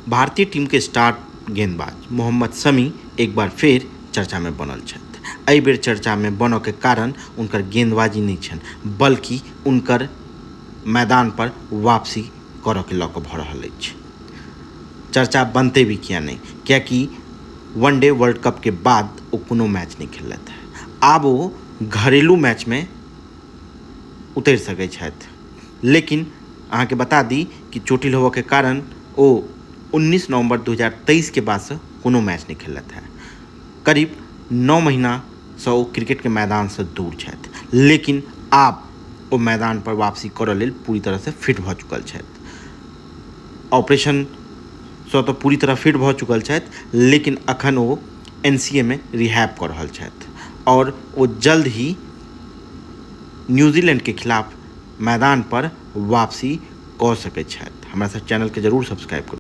भारतीय टीम के स्टार गेंदबाज मोहम्मद शमी एक बार फिर चर्चा में बनल छथि। एहि बेर चर्चा में बनऽ के कारण उनकर गेंदबाजी नहीं छन, बल्कि उनकर मैदान पर वापसी करऽ के लऽ कऽ भऽ रहल अछि। चर्चा बनते भी किया नहीं, कियाकि वनडे वर्ल्ड कप के बाद वो कोनो मैच नहीं खेलत है। आब वो घरेलू मैच में उतरि सकै छथि, लेकिन अहाँके बता दी कि चोटिल होबऽ के कारण वो 19 नवंबर 2023 के बाद से कोनो मैच नहीं खेलत है। करीब 9 महीना से वो क्रिकेट के मैदान से दूर छथि, लेकिन आब वो मैदान पर वापसी करऽ लेल पूरी तरह से फिट भऽ चुकल छथि। ऑपरेशन से तो पूरी तरह फिट भऽ चुकल छथि, लेकिन अखन वो NCA में रिहैब कऽ रहल छथि और वो जल्द ही न्यूजीलैंड के खिलाफ मैदान पर वापसी कऽ सकैत छथि। हमरा सब चैनल के जरूर सब्सक्राइब करू।